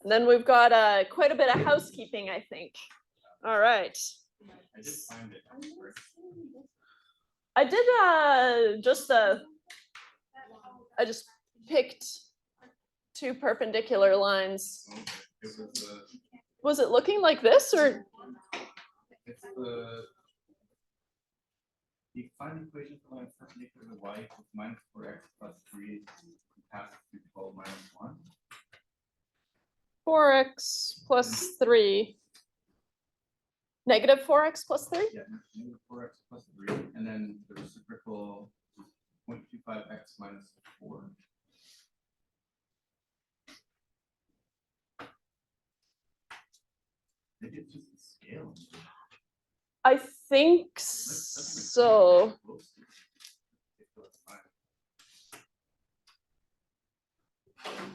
And then we've got quite a bit of housekeeping, I think. All right. I did find it. I did I just picked two perpendicular lines. It was Was it looking like this or? it's the final equation for line perpendicular to y equals minus 4x plus 3 passes through 12 minus 1. 4x plus 3. Negative 4x plus 3? Yeah, negative 4x plus 3. And then the reciprocal is 0.25x minus 4. Maybe it's just the scale. I think so.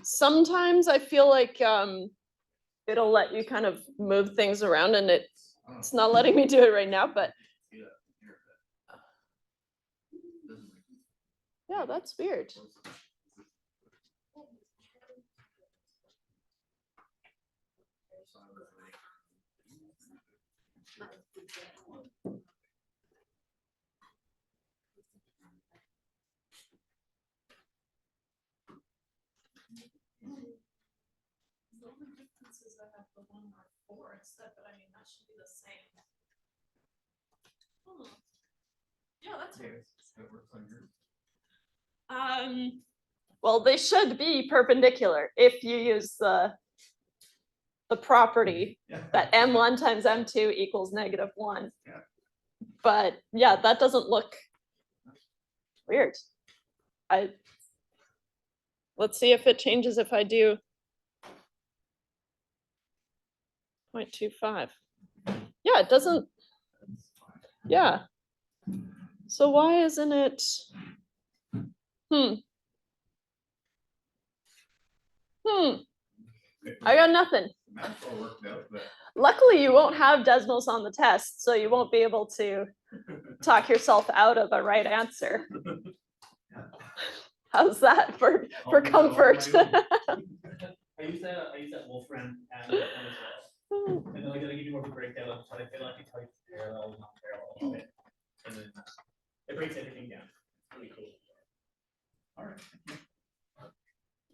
Sometimes I feel like it'll let you kind of move things around, and it's not letting me do it right now, but yeah, that's weird. The only difference is I have the 1 or 4 instead, but I mean, that should be the same. Yeah, that's weird. That works on yours. Well, they should be perpendicular if you use the property that m1 times m2 equals negative 1. Yeah. But yeah, that doesn't look weird. Let's see if it changes if I do 0.25. Yeah, it doesn't. Yeah. So why isn't it? I got nothing. That's all worked out, but Luckily, you won't have Desmos on the test, so you won't be able to talk yourself out of a right answer. How's that for comfort? I use that Wolfram app as well. And then I gotta give you more of a breakdown of what I feel like I tell you parallel, not parallel of it. And then it breaks everything down. It's really cool. all right.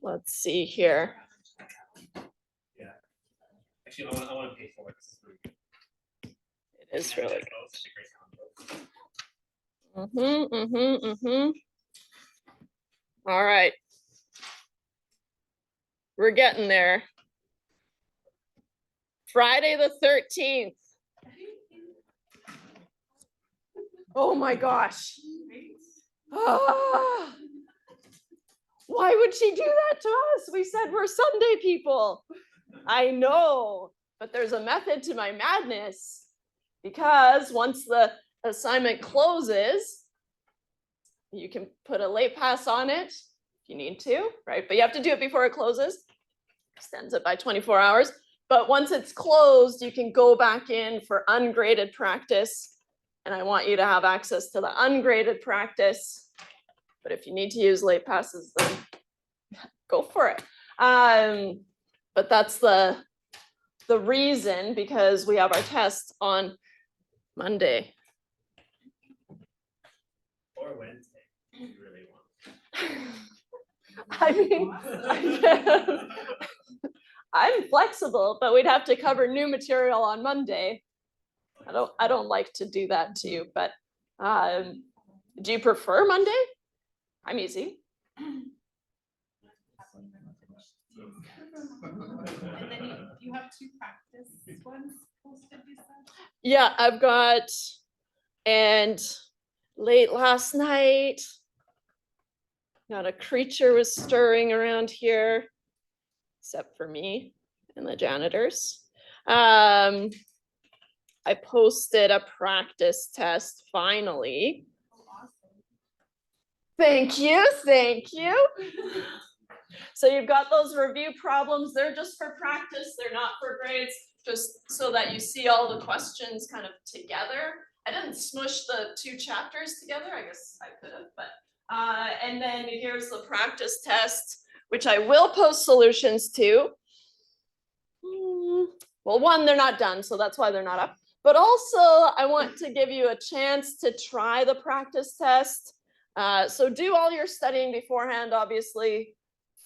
Let's see here. Yeah. Actually, I want to pay for it. This is really good. It is really good. good. All right. We're getting there. Friday the 13th. Oh my gosh. Ah. Why would she do that to us? We said we're Sunday people. I know, but there's a method to my madness, because once the assignment closes, you can put a late pass on it if you need to, right? But you have to do it before it closes. Extends it by 24 hours. But once it's closed, you can go back in for ungraded practice. And I want you to have access to the ungraded practice. But if you need to use late passes, then go for it. But that's the reason, because we have our test on Monday. Or Wednesday, if you really want. I mean, I'm flexible, but we'd have to cover new material on Monday. I don't like to do that to you, but do you prefer Monday? I'm easy. And then you have 2 practice ones posted, you said? Yeah, I've got, and late last night, not a creature was stirring around here, except for me and the janitors. I posted a practice test finally. Oh, awesome. Thank you, thank you. So you've got those review problems. They're just for practice. They're not for grades, just so that you see all the questions kind of together. I didn't smush the 2 chapters together. I guess I could have, but and then here's the practice test, which I will post solutions to. well, one, they're not done, so that's why they're not up. But also, I want to give you a chance to try the practice test. So do all your studying beforehand, obviously.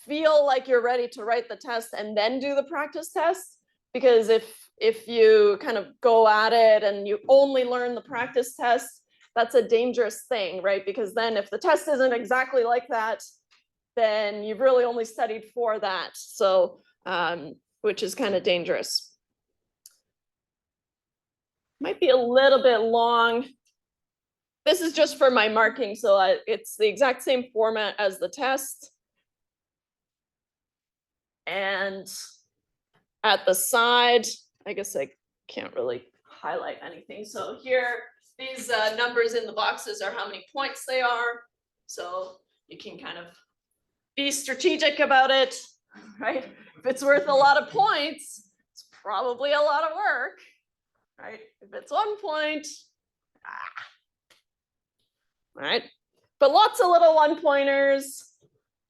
Feel like you're ready to write the test and then do the practice test. Because if you kind of go at it and you only learn the practice test, that's a dangerous thing, right? Because then if the test isn't exactly like that, then you've really only studied for that. So, which is kind of dangerous. Might be a little bit long. This is just for my marking, so it's the exact same format as the test. And at the side, I guess I can't really highlight anything. So here, these numbers in the boxes are how many points they are. So you can kind of be strategic about it, right? If it's worth a lot of points, it's probably a lot of work, right? If it's 1 point, right? But lots of little 1-pointers,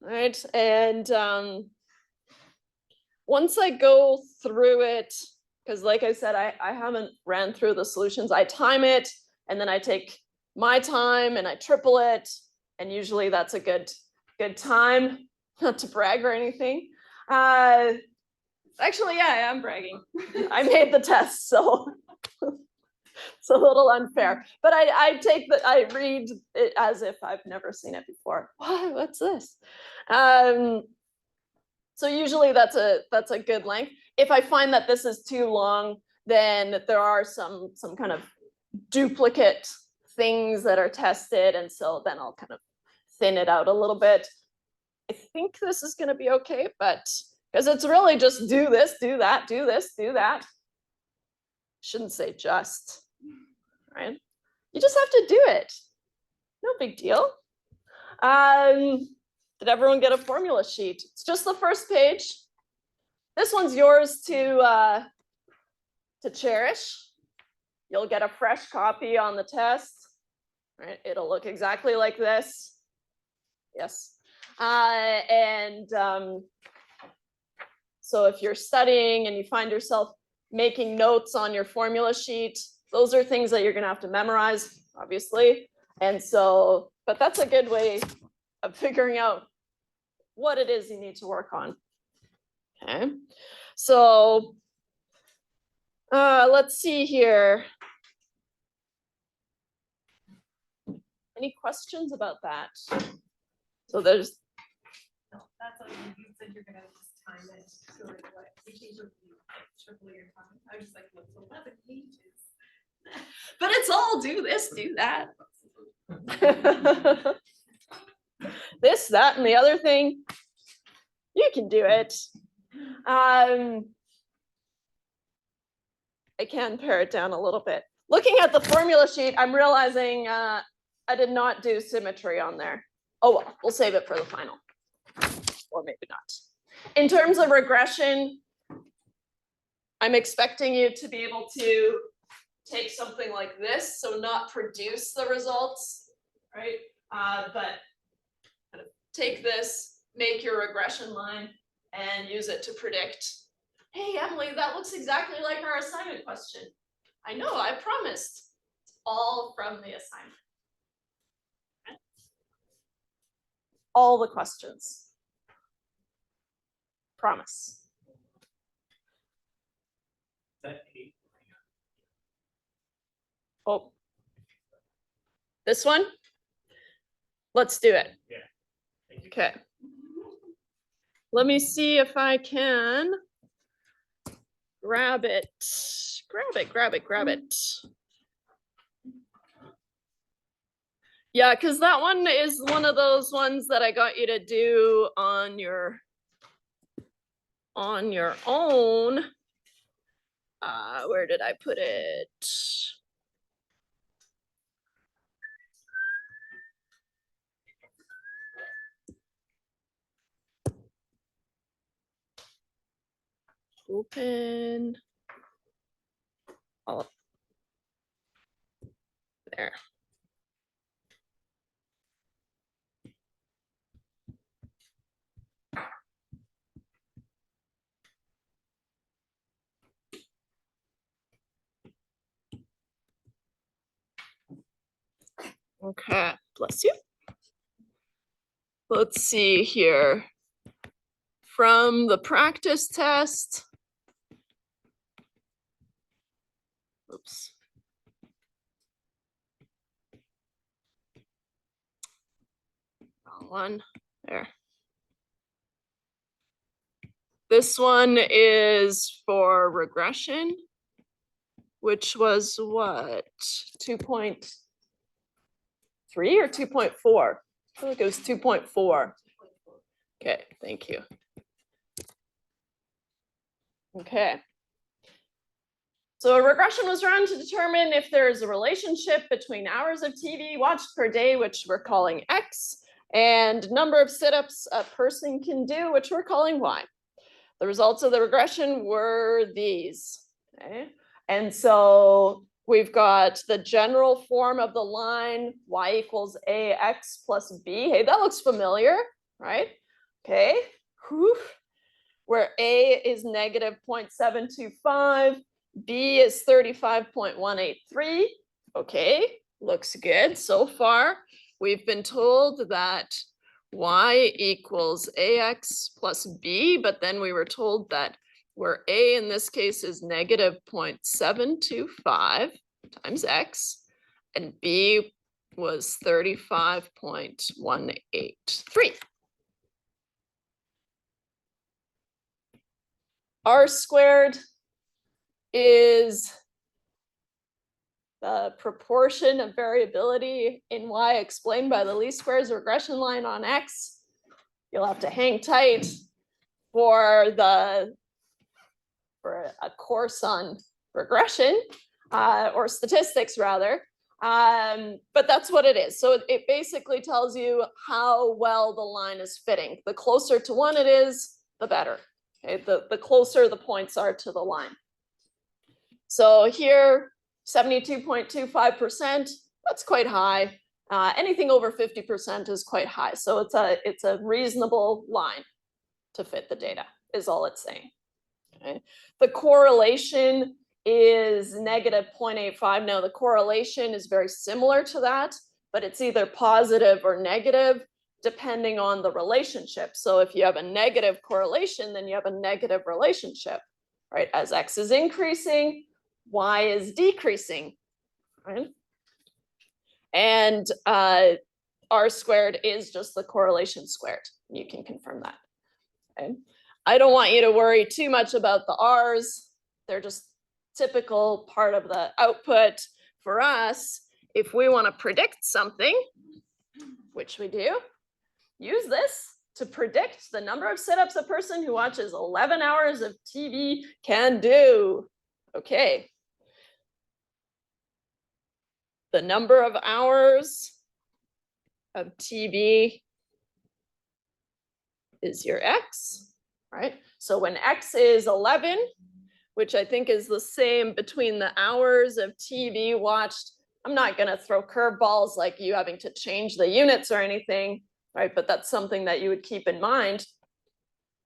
right? And once I go through it, because like I said, I haven't ran through the solutions. I time it, and then I take my time and I triple it, and usually that's a good time. Not to brag or anything. Actually, yeah, I am bragging. I made the test, so it's a little unfair. But I read it as if I've never seen it before. What's this? So usually that's a good length. If I find that this is too long, then there are some kind of duplicate things that are tested, and so then I'll kind of thin it out a little bit. I think this is going to be okay, but because it's really just do this, do that, do this, do that. Shouldn't say just, right? You just have to do it. No big deal. Did everyone get a formula sheet? It's just the first page. This one's yours to cherish. You'll get a fresh copy on the test, right? It'll look exactly like this. Yes. So if you're studying and you find yourself making notes on your formula sheet, those are things that you're going to have to memorize, obviously. And so, but that's a good way of figuring out what it is you need to work on. Okay, so let's see here. Any questions about that? So there's. No, that's what you said you're gonna just time it to like what, you change your triple your time. I was just like, what's 11 pages? But it's all do this, do that. This, that, and the other thing. You can do it. I can pare it down a little bit. Looking at the formula sheet, I'm realizing I did not do symmetry on there. Oh well, we'll save it for the final. Or maybe not. In terms of regression, I'm expecting you to be able to take something like this, so not produce the results, right? But kind of take this, make your regression line, and use it to predict. Hey, Emily, that looks exactly like our assignment question. I know, I promised. It's all from the assignment. Okay. All the questions. Promise. That 8. Oh, this one? Let's do it. Yeah. Thank you. Okay. Let me see if I can grab it. Grab it. Yeah, because that one is one of those ones that I got you to do on your own. Where did I put it? Open. Oh, there. Okay, bless you. Let's see here. From the practice test. Oops. Wrong one, there. This one is for regression, which was what, 2.3 or 2.4? I feel like it was 2.4. Okay, thank you. Okay. So a regression was run to determine if there is a relationship between hours of TV watched per day, which we're calling X, and number of sit-ups a person can do, which we're calling Y. The results of the regression were these, okay? And so we've got the general form of the line, Y equals AX plus B. Hey, that looks familiar, right? Okay, whew. Where A is negative 0.725, B is 35.183. Okay, looks good so far. We've been told that Y equals AX plus B, but then we were told that where A in this case is negative 0.725 times X, and B was 35.183. R squared is the proportion of variability in Y explained by the least squares regression line on X. You'll have to hang tight for a course on regression or statistics rather. But that's what it is. So it basically tells you how well the line is fitting. The closer to 1 it is, the better. Okay, the closer the points are to the line. So here, 72.25%, that's quite high. Anything over 50% is quite high. So it's a reasonable line to fit the data, is all it's saying. Okay. The correlation is negative 0.85. Now the correlation is very similar to that, but it's either positive or negative depending on the relationship. So if you have a negative correlation, then you have a negative relationship, right? As X is increasing, Y is decreasing, right? And R squared is just the correlation squared. You can confirm that, okay? I don't want you to worry too much about the R's. They're just typical part of the output for us. If we want to predict something, which we do, use this to predict the number of sit-ups a person who watches 11 hours of TV can do. Okay. The number of hours of TV is your X, right? So when X is 11, which I think is the same between the hours of TV watched, I'm not going to throw curveballs like you having to change the units or anything, right? But that's something that you would keep in mind.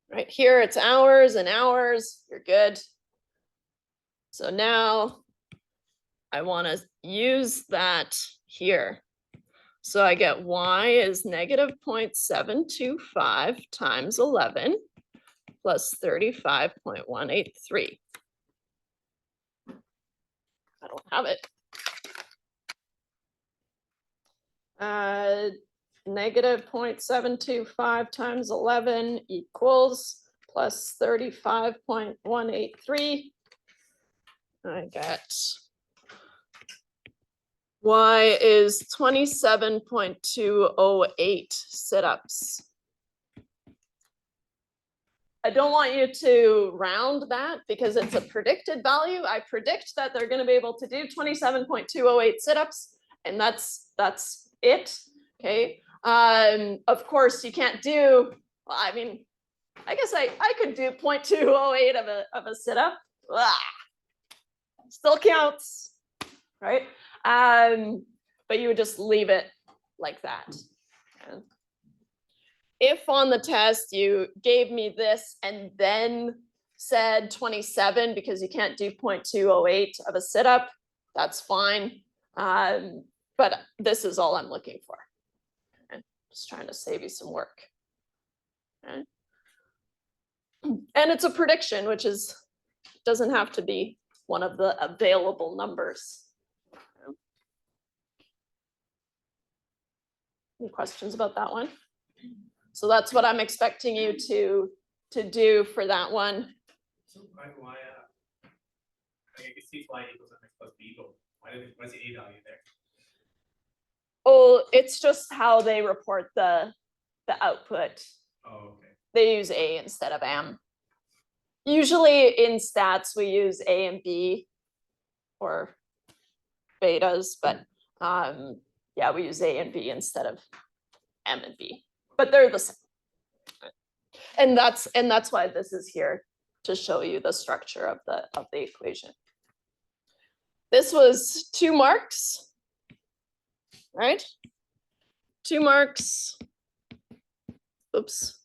Right here, it's hours and hours. You're good. So now I want to use that here. So I get Y is negative 0.725 times 11 plus 35.183. I don't have it. Negative 0.725 times 11 equals plus 35.183. I got Y is 27.208 sit-ups. I don't want you to round that because it's a predicted value. I predict that they're going to be able to do 27.208 sit-ups, and that's it. Okay. Of course, you can't do. Well, I mean, I guess I could do 0.208 of a sit-up. Still counts, right? But you would just leave it like that. Okay. If on the test you gave me this and then said 27 because you can't do 0.208 of a sit-up, that's fine. But this is all I'm looking for. Okay, just trying to save you some work. Okay. And it's a prediction, which is, doesn't have to be one of the available numbers. Any questions about that one? So that's what I'm expecting you to do for that one. So why I guess C y equals mx plus b, but why is the a value there? Oh, it's just how they report the output. Oh, okay. They use A instead of M. Usually in stats, we use A and B or betas, but yeah, we use A and B instead of M and B, but they're the same. And that's why this is here, to show you the structure of the equation. This was 2 marks, right? 2 marks. Oops.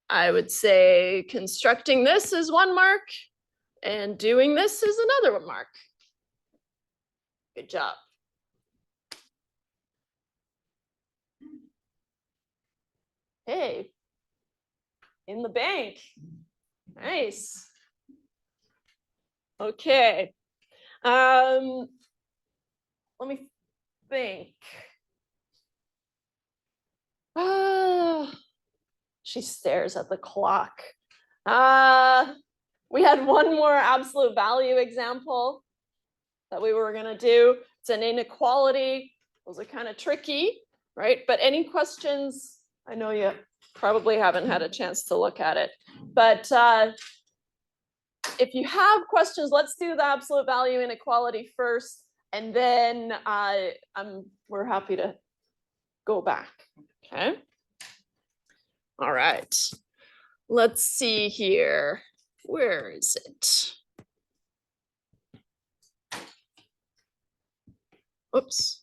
I would say constructing this is 1 mark and doing this is another 1 mark. Good job. Hey, in the bank. Nice. Okay. Let me think. She stares at the clock. We had one more absolute value example that we were gonna do. It's an inequality. Those are kind of tricky, right? But any questions? I know you probably haven't had a chance to look at it, but if you have questions, let's do the absolute value inequality first, and then we're happy to go back. Okay. All right. Let's see here. Where is it? Oops.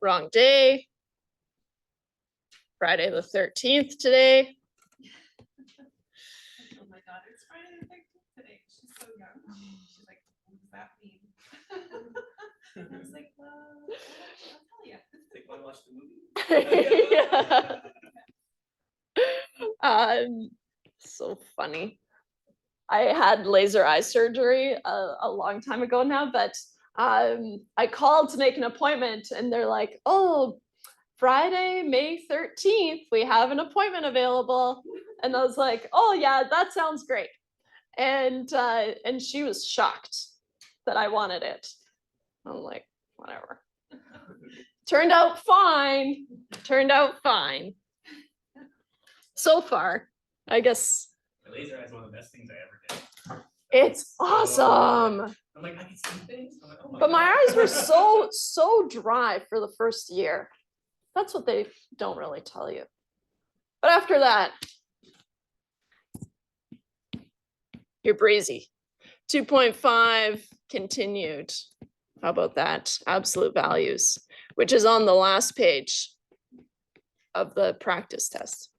Wrong day. Friday the 13th today. Oh my God, it's Friday the 13th today. She's so young. She's like, what does that mean? I was like, well, I'll tell you. Like, wanna watch the movie? So funny. I had laser eye surgery a long time ago now, but I called to make an appointment and they're like, oh, Friday, May 13th, we have an appointment available. And I was like, oh yeah, that sounds great. And she was shocked that I wanted it. I'm like, whatever. Turned out fine. Turned out fine. So far, I guess. The laser eye is one of the best things I ever did. It's awesome. I'm like, I can see things. I'm like, oh But my God. eyes were so dry for the first year. That's what they don't really tell you. But after that, you're breezy. 2.5 continued. How about that? Absolute values, which is on the last page of the practice test.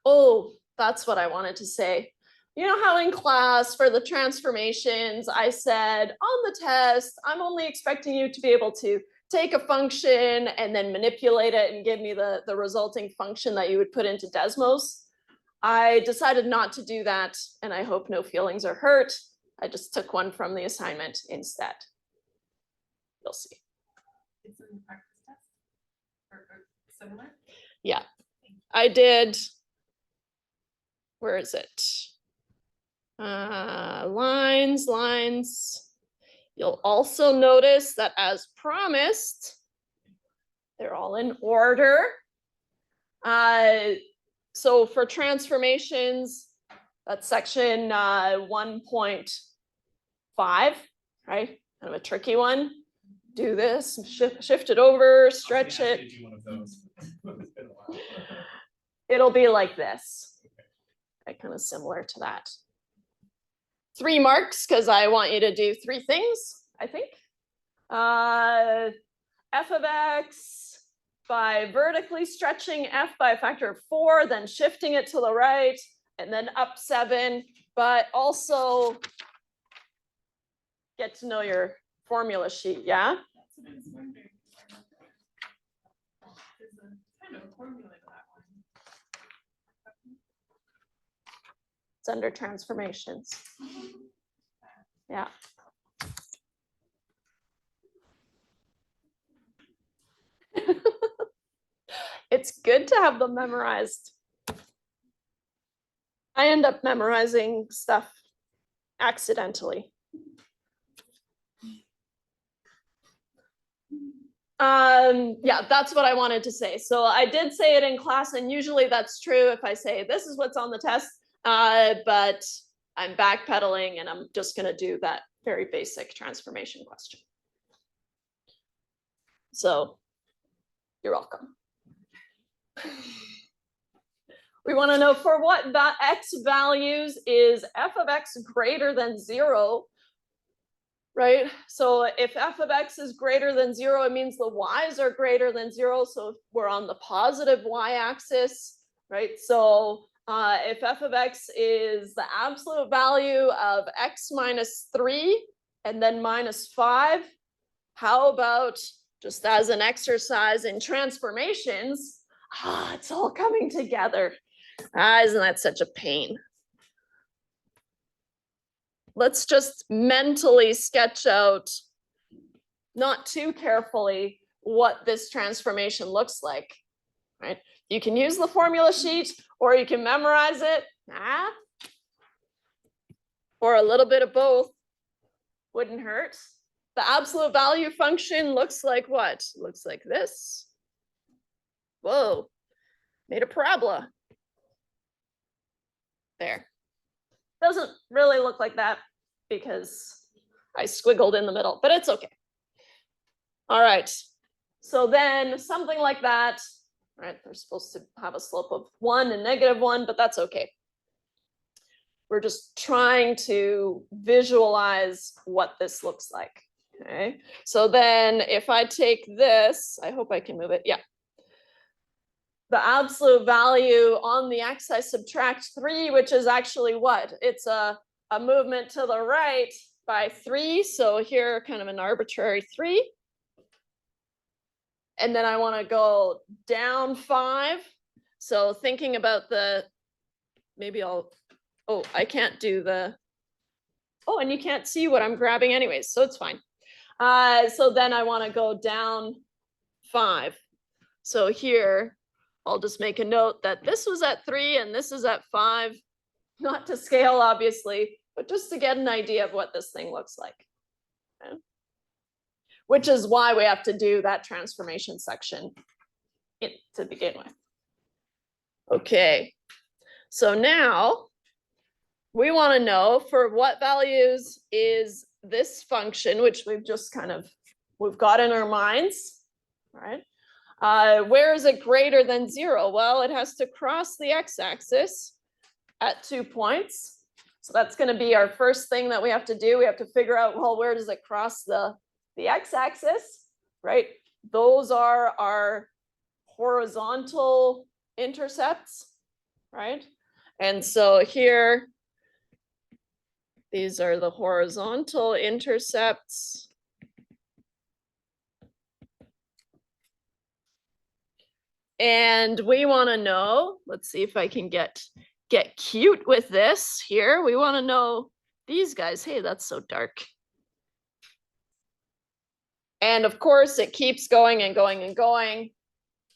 Oh, that's what I wanted to say. You know how in class for the transformations, I said on the test, I'm only expecting you to be able to take a function and then manipulate it and give me the resulting function that you would put into Desmos. I decided not to do that, and I hope no feelings are hurt. I just took one from the assignment instead. You'll see. It's in the practice test or similar. Yeah, I did. Where is it? Lines. You'll also notice that as promised, they're all in order. So for transformations, that's section 1.5, right? Kind of a tricky one. Do this, shift it over, stretch it. Do one of those. It's been a while. It'll be like this. Kind of similar to that. 3 marks, because I want you to do 3 things, I think. f of x by vertically stretching f by a factor of 4, then shifting it to the right, and then up 7, but also get to know your formula sheet, yeah? That's what I was wondering. There's a kind of a formula to that one. It's under transformations. Yeah. It's good to have them memorized. I end up memorizing stuff accidentally. Yeah, that's what I wanted to say. So I did say it in class, and usually that's true if I say this is what's on the test, but I'm backpedaling and I'm just going to do that very basic transformation question. So you're welcome. We want to know for what x values is f of x greater than 0, right? So if f of x is greater than 0, it means the y's are greater than 0. So we're on the positive y-axis, right? So if f of x is the absolute value of x minus 3 and then minus 5, how about just as an exercise in transformations? It's all coming together. Isn't that such a pain? Let's just mentally sketch out, not too carefully, what this transformation looks like, right? You can use the formula sheet or you can memorize it, or a little bit of both wouldn't hurt. The absolute value function looks like what? Looks like this. Whoa, made a parabola. There. Doesn't really look like that because I squiggled in the middle, but it's okay. All right, so then something like that, right? They're supposed to have a slope of 1 and -1, but that's okay. We're just trying to visualize what this looks like, okay? So then if I take this, I hope I can move it, yeah. The absolute value on the x, I subtract 3, which is actually what? It's a movement to the right by 3. So here, kind of an arbitrary 3. And then I want to go down 5. So thinking about maybe I'll, I can't do and you can't see what I'm grabbing anyways, so it's fine. So then I want to go down 5. So here, I'll just make a note that this was at 3 and this is at 5, not to scale, obviously, but just to get an idea of what this thing looks like. Okay. Which is why we have to do that transformation section to begin with. Okay, so now we want to know for what values is this function, which we've got in our minds, right? Where is it greater than 0? Well, it has to cross the x-axis at 2 points. So that's going to be our first thing that we have to do. We have to figure out, well, where does it cross the x-axis, right? Those are our horizontal intercepts, right? And so here, these are the horizontal intercepts. And we want to know, let's see if I can get cute with this here. We want to know these guys. Hey, that's so dark. And of course, it keeps going and going and going,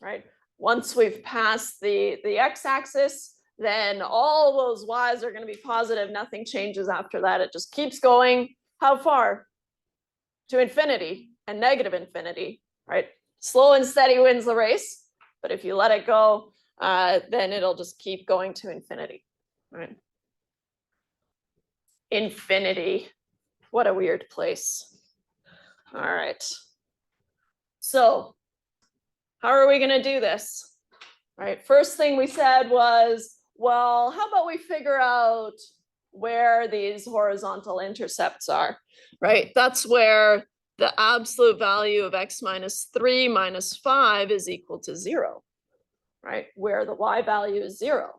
right? Once we've passed the x-axis, then all those y's are going to be positive. Nothing changes after that. It just keeps going. How far? To infinity and negative infinity, right? Slow and steady wins the race. But if you let it go, then it'll just keep going to infinity, right? Infinity. What a weird place. All right. So how are we going to do this? All right. First thing we said was, well, how about we figure out where these horizontal intercepts are, right? That's where the absolute value of x minus 3 minus 5 is equal to 0, right? Where the y value is 0.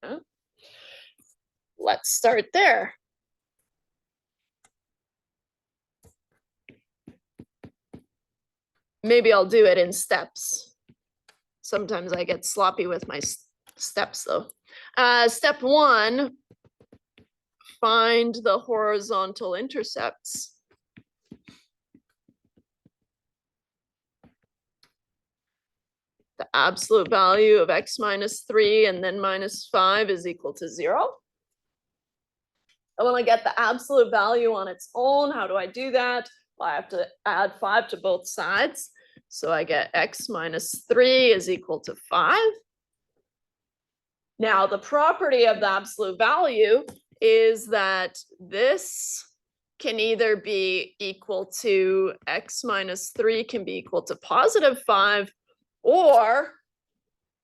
Yeah. Let's start there. Maybe I'll do it in steps. Sometimes I get sloppy with my steps though. Step 1, find the horizontal intercepts. The absolute value of x minus 3 and then minus 5 is equal to 0. I want to get the absolute value on its own. How do I do that? Well, I have to add 5 to both sides. So I get x minus 3 is equal to 5. Now, the property of the absolute value is that this can either be equal to x minus 3 can be equal to positive 5, or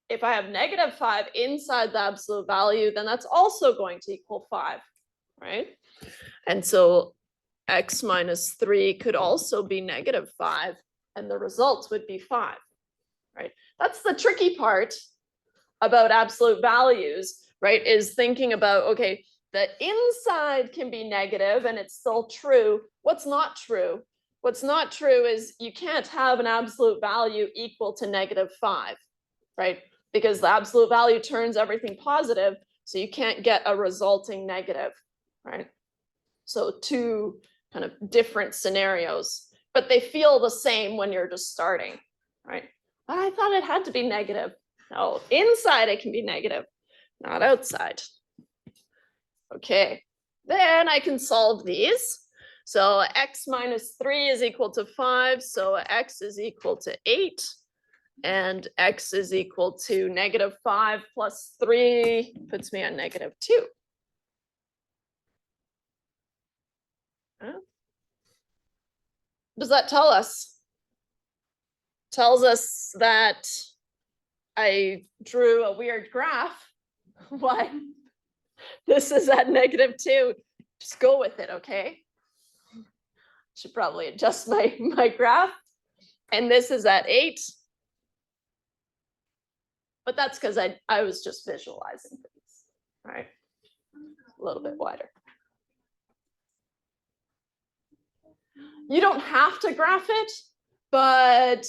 if I have negative 5 inside the absolute value, then that's also going to equal 5, right? And so x minus 3 could also be negative 5, and the results would be 5, right? That's the tricky part about absolute values, right? Is thinking about, okay, the inside can be negative and it's still true. What's not true? What's not true is you can't have an absolute value equal to negative 5, right? Because the absolute value turns everything positive, so you can't get a resulting negative, right? So two kind of different scenarios, but they feel the same when you're just starting, right? I thought it had to be negative. No, inside it can be negative, not outside. Okay, then I can solve these. So x minus 3 is equal to 5, so x is equal to 8, and x is equal to negative 5 plus 3 puts me on negative 2. What does that tell us? Tells us that I drew a weird graph. Why? This is at negative 2. Just go with it, okay? Should probably adjust my graph. And this is at 8. But that's because I was just visualizing things, right? A little bit wider. You don't have to graph it, but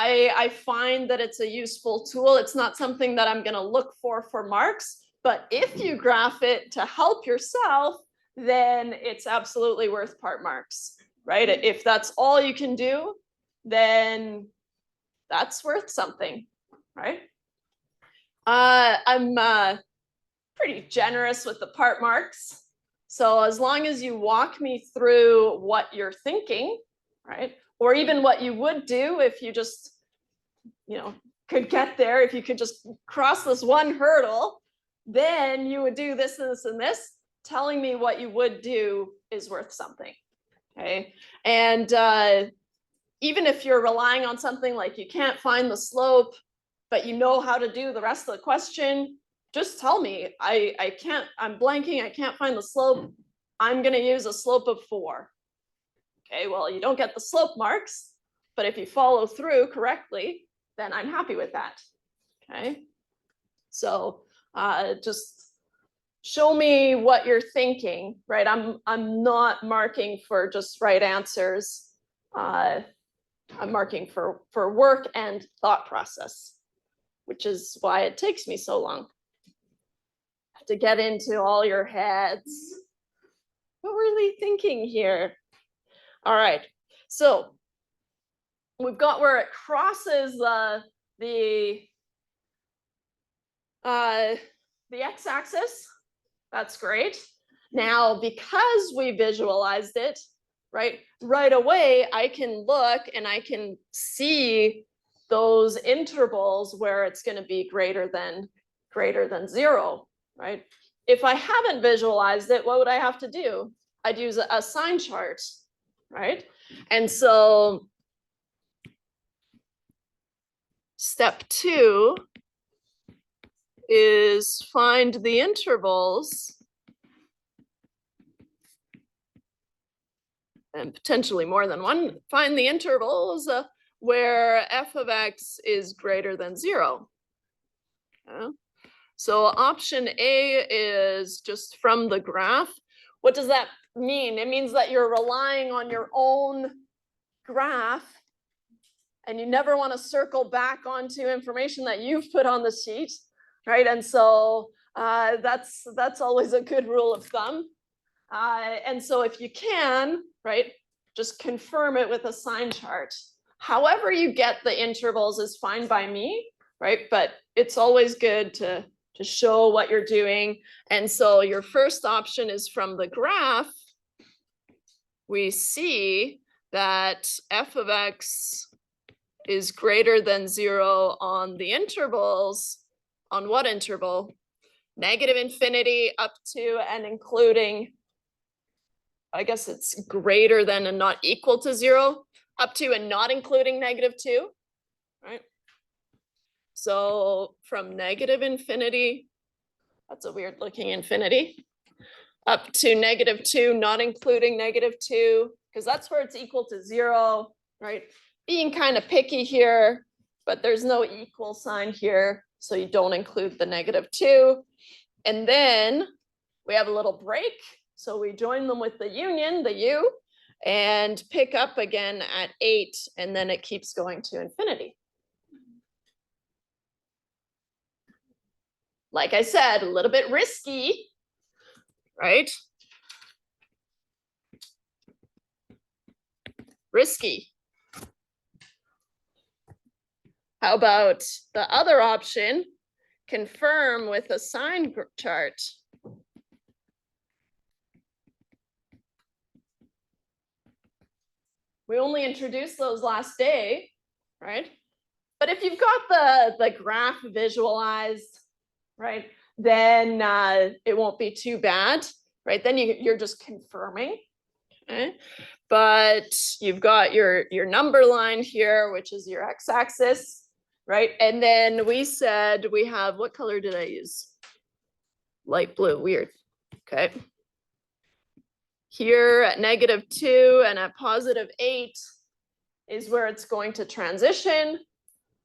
I find that it's a useful tool. It's not something that I'm going to look for marks, but if you graph it to help yourself, then it's absolutely worth part marks, right? If that's all you can do, then that's worth something, right? I'm pretty generous with the part marks. So as long as you walk me through what you're thinking, right? Or even what you would do if you just, could get there, if you could just cross this one hurdle, then you would do this and this and this. Telling me what you would do is worth something, okay? And even if you're relying on something like you can't find the slope, but you know how to do the rest of the question, just tell me, I can't, I'm blanking, I can't find the slope. I'm gonna use a slope of 4. Okay, well, you don't get the slope marks, but if you follow through correctly, then I'm happy with that, okay? So just show me what you're thinking, right? I'm not marking for just right answers. I'm marking for work and thought process, which is why it takes me so long to get into all your heads. What were they thinking here? All right, so we've got where it crosses the x-axis. That's great. Now, because we visualized it, right away, I can look and I can see those intervals where it's going to be greater than 0, right? If I haven't visualized it, what would I have to do? I'd use a sign chart, right? And so step 2 is find the intervals and potentially more than one, find the intervals where f of x is greater than 0. Yeah. So option A is just from the graph. What does that mean? It means that you're relying on your own graph and you never want to circle back onto information that you've put on the sheet, right? And so that's always a good rule of thumb. And so if you can, right, just confirm it with a sign chart. However you get the intervals is fine by me, right? But it's always good to show what you're doing. And so your first option is from the graph. We see that f of x is greater than 0 on the intervals. On what interval? -infinity up to and including, I guess it's greater than and not equal to 0, up to and not including -2, right? So from -infinity, that's a weird looking infinity, up to -2, not including -2, because that's where it's equal to 0, right? Being kind of picky here, but there's no equal sign here, so you don't include the -2. And then we have a little break, so we join them with the union, the u, and pick up again at 8, and then it keeps going to infinity. Like I said, a little bit risky, right? Risky. How about the other option? Confirm with a sign chart. We only introduced those last day, right? But if you've got the graph visualized, right, then it won't be too bad, right? Then you're just confirming, okay? But you've got your number line here, which is your x-axis, right? And then we said we have, what color did I use? Light blue, weird, okay. Here at -2 and at +8 is where it's going to transition,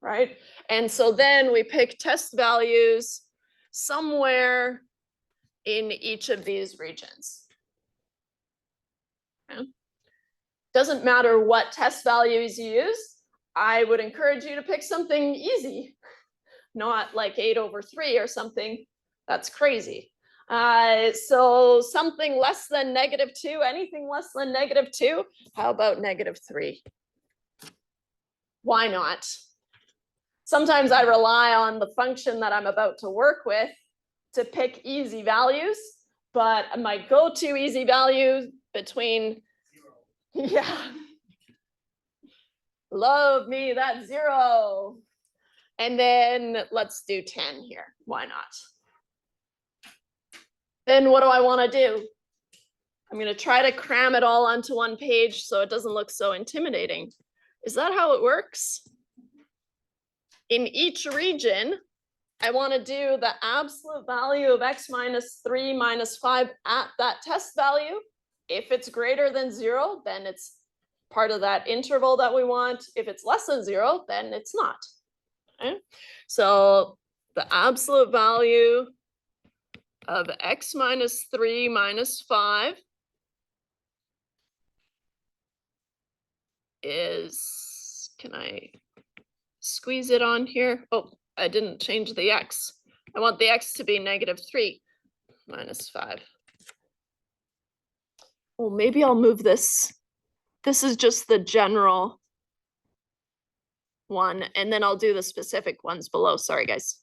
right? And so then we pick test values somewhere in each of these regions. Okay. Doesn't matter what test values you use. I would encourage you to pick something easy, not like 8/3 or something that's crazy. So something less than -2, anything less than -2, how about -3? Why not? Sometimes I rely on the function that I'm about to work with to pick easy values, but my go-to easy value between, yeah, love me that 0. And then let's do 10 here, why not? Then what do I want to do? I'm going to try to cram it all onto one page so it doesn't look so intimidating. Is that how it works? In each region, I want to do the absolute value of x -3 - 5 at that test value. If it's greater than 0, then it's part of that interval that we want. If it's less than 0, then it's not. Okay? So the absolute value of x -3 - 5 is, can I squeeze it on here? Oh, I didn't change the x. I want the x to be -3 - 5. Oh, maybe I'll move this. This is just the general one, and then I'll do the specific ones below. Sorry, guys.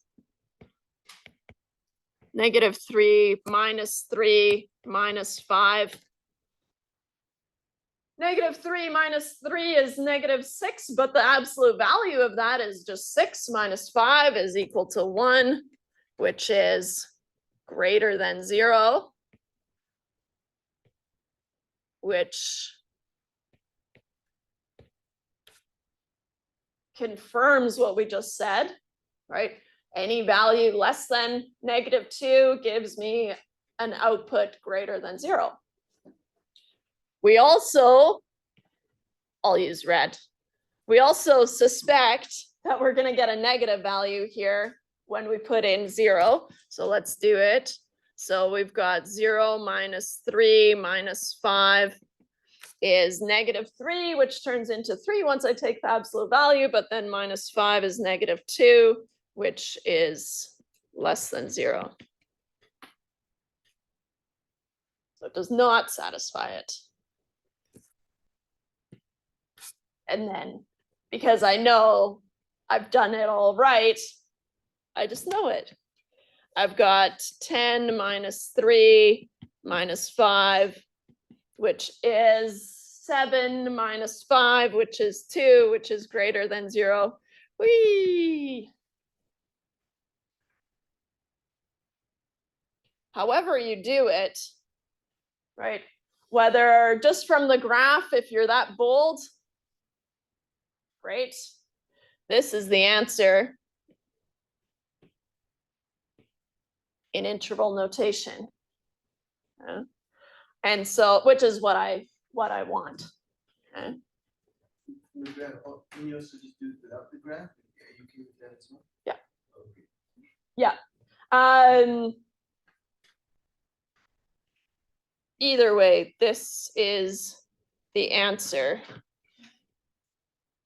-3 - 3 - 5. -3 - 3 is -6, but the absolute value of that is just 6 - 5 is equal to 1, which is greater than 0, which confirms what we just said, right? Any value less than -2 gives me an output greater than 0. We also, I'll use red. We also suspect that we're gonna get a negative value here when we put in 0. So let's do it. So we've got 0 minus 3 minus 5 is -3, which turns into 3 once I take the absolute value, but then minus 5 is -2, which is less than 0. So it does not satisfy it. And then, because I know I've done it all right, I just know it. I've got 10 minus 3 minus 5, which is 7 minus 5, which is 2, which is greater than 0. Whee! However you do it, right? Whether just from the graph, if you're that bold, great. This is the answer in interval notation. And so, which is what I want. Okay. The graph, can you also just do it without the graph? Are you okay with that as well? Yeah. Okay. Yeah. Either way, this is the answer,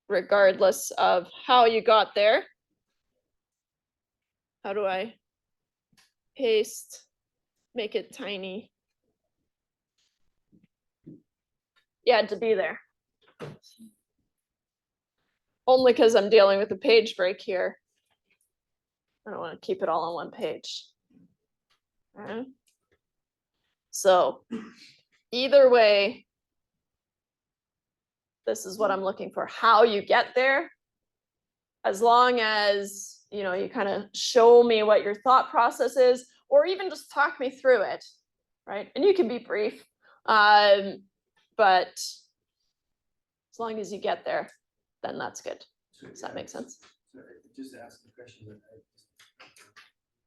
regardless of how you got there. How do I paste, make it tiny? Yeah, to be there. Only because I'm dealing with a page break here. I don't want to keep it all on one page. All right. So either way, this is what I'm looking for. How you get there, as long as you kind of show me what your thought process is, or even just talk me through it, right? And you can be brief, but as long as you get there, then that's good. So, Does that make sense? So just to ask the question that I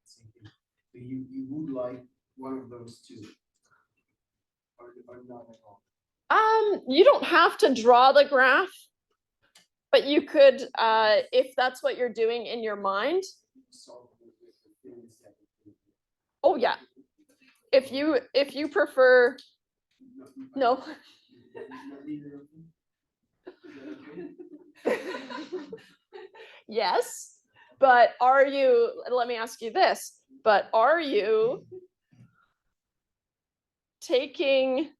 just thinking, so you would like one of those two, or not at all? You don't have to draw the graph, but you could, if that's what you're doing in your mind. Solve it with the things that you do. Oh yeah. If you prefer, no. Not either of them? Is that okay? Yes, but are you, let me ask you this, but are you taking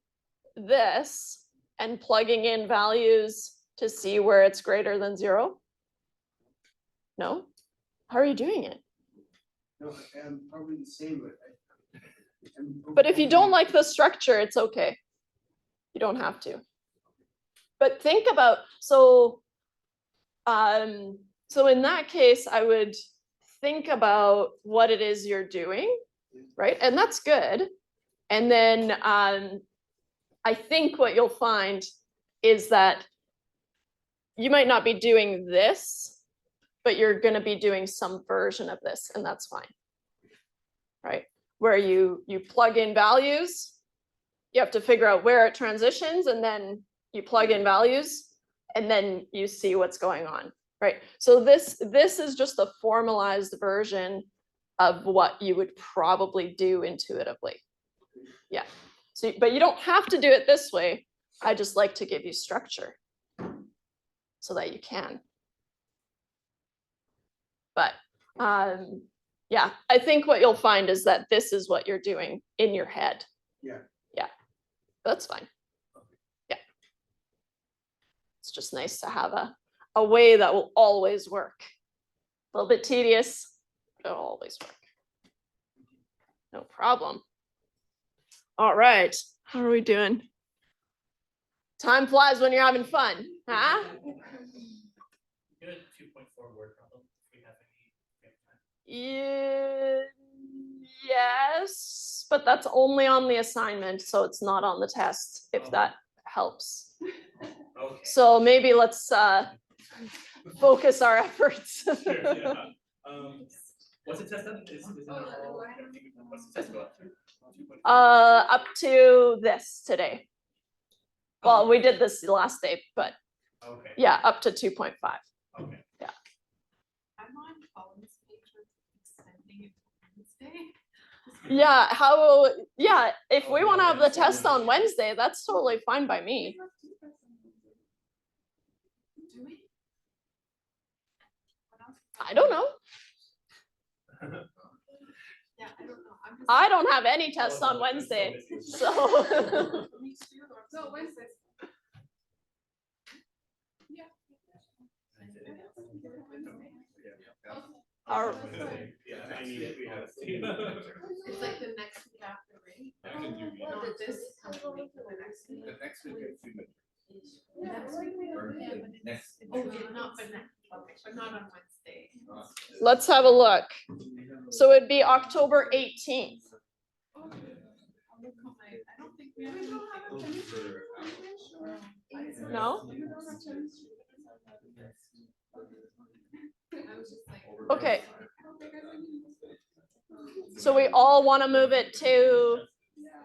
this and plugging in values to see where it's greater than 0? No? How are you doing it? No, probably the same, but But if you don't like the structure, it's okay. You don't have to. But think about, so in that case, I would think about what it is you're doing, right? And that's good. And then I think what you'll find is that you might not be doing this, but you're going to be doing some version of this, and that's fine, right? Where you plug in values, you have to figure out where it transitions, and then you plug in values, and then you see what's going on, right? So this is just a formalized version of what you would probably do intuitively. Yeah. So, but you don't have to do it this way. I just like to give you structure so that you can. But yeah, I think what you'll find is that this is what you're doing in your head. Yeah. Yeah, that's fine. Yeah. It's just nice to have a way that will always work. A little bit tedious, but it'll always work. No problem. All right, how are we doing? Time flies when you're having fun, huh? Good 2.4 word problem. If we have Yeah, yes, but that's only on the assignment, so it's not on the test, if Oh. that helps. any. Okay. So maybe let's focus our efforts. Sure, yeah. What's the test on? Is it all? What's the test go up to? 2.4? Up to this today. Well, we did this last day, but Okay, yeah, up to 2.5. okay. I'm on Colin's page with extending it to Wednesday. Yeah, yeah, if we want to have the test on Wednesday, that's totally fine by me. Do we? What else? I don't know. Yeah, I don't know. I'm just. I don't have any tests on Wednesday, so. Me too. So Wednesday. Yeah. Our- Yeah, I need it, we have to. It's like the next week after, right? I can do Not this coming week, but the next week. the next week at 2 minutes. Next week. Or Yeah, but it's- next. Oh, yeah, not, but next, okay, but not on Wednesday. Let's have a look. So it'd be October 18th. Okay. I'll look on my, I don't think we have anything. No? I was just like. Okay. So we all want to move it to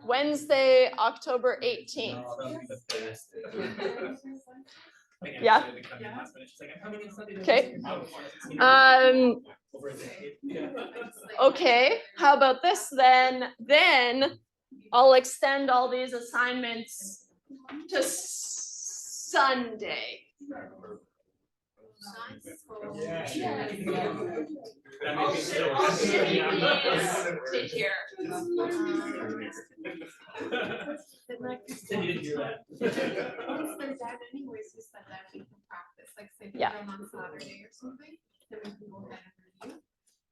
Wednesday, October 18th. Oh, that would be the best. Like, Yeah. actually, they come in last minute, she's like, I'm coming in Sunday. Okay. Over a day. Yeah. Okay, how about this then? Then I'll extend all these assignments to Sunday. Yeah. That I'll made me so. I'll shimmy these to here. Said you didn't hear that. Once they're done anyways, you said that we can practice, like say if Yeah. you're on Saturday or something, then we can go ahead and review.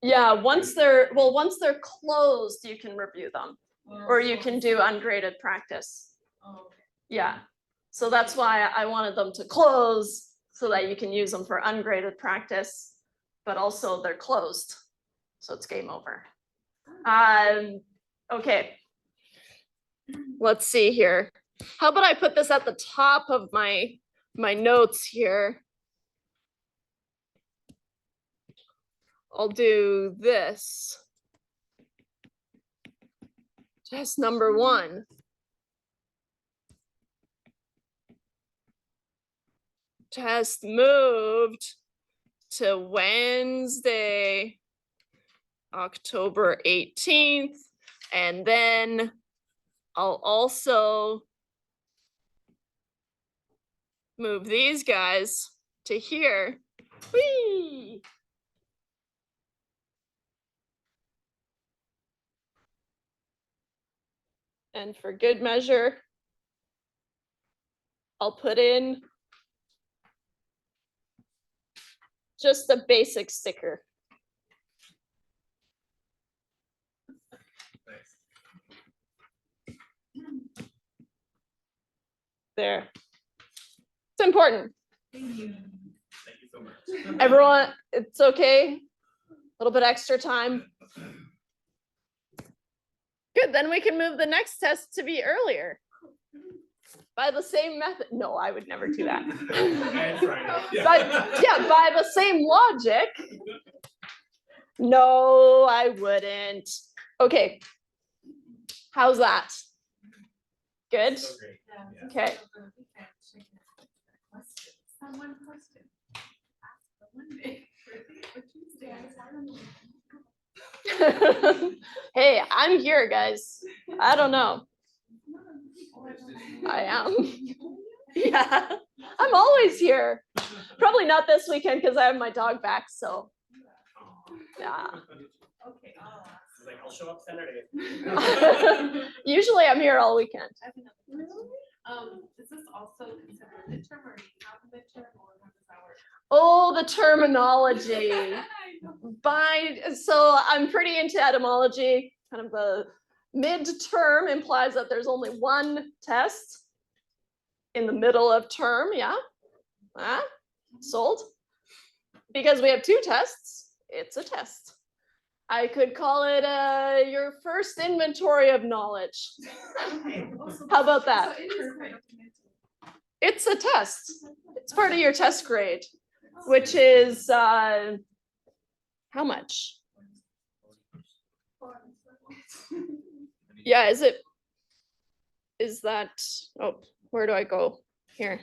Yeah, once they're closed, you can review them, or you can do ungraded practice. Oh, okay. Yeah, so that's why I wanted them to close so that you can use them for ungraded practice, but also they're closed, so it's game over. Okay. Let's see here. How about I put this at the top of my notes here? I'll do this. Test number 1. Test moved to Wednesday, October 18th, and then I'll also move these guys to here. Whee! And for good measure, I'll put in just a basic sticker. There. It's important. Thank you. Thank you so much. Everyone, it's okay. A little bit extra time. Good, then we can move the next test to be earlier. By the same method. No, I would never do that. By the same logic. No, I wouldn't. Okay. How's that? Good? So great. Yeah. Okay. Someone question. Ask for Monday, or Tuesday. Hey, I'm here, guys. I don't know. I am. Yeah, I'm always here. Probably not this weekend because I have my dog back, so yeah. Okay, I'll ask. She's like, I'll show up Saturday. Usually I'm here all weekend. I have another question. Is this also considered midterm or do you have a midterm or how does that work? Oh, the terminology. I know. So I'm pretty into etymology. Kind of the midterm implies that there's only one test in the middle of term. Yeah. Sold. Because we have 2 tests, it's a test. I could call it your first inventory of knowledge. Okay, also- How about that? So it is kind of midterm. It's a test. It's part of your test grade, which is how much? Yeah, is that, oh, Where do I go? Here.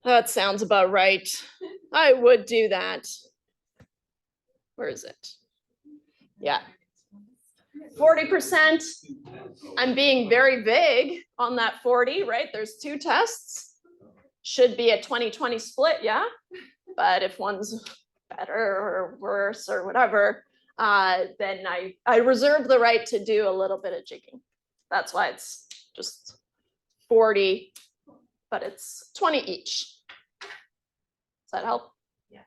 That sounds about right. I would do that. Where is it? Yeah. 40%. I'm being very vague on that 40, right? There's 2 tests. Should be a 20-20 split, yeah? But if one's better or worse or whatever, then I reserve the right to do a little bit of jigging. That's why it's just 40, but it's 20 each. Does that help? Yeah.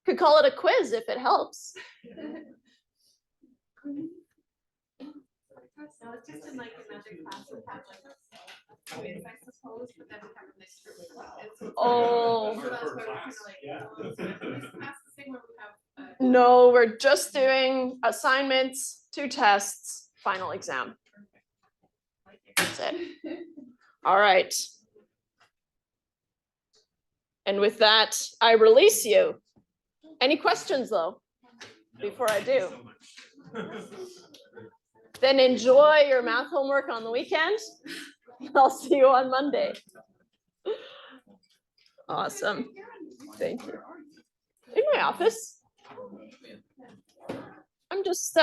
Could call it a quiz if it helps. So it's just in like another class we have like a quiz, I suppose, but then we have a mixture with it's- Oh. So that's why we're kind of like, so this class is the same where we have. No, we're just doing assignments, 2 tests, final exam. That's it. All right. And with that, I release you. Any questions though, before I do? Then enjoy your math homework on the weekend. I'll see you on Monday. Awesome. Thank you. In my office. I'm just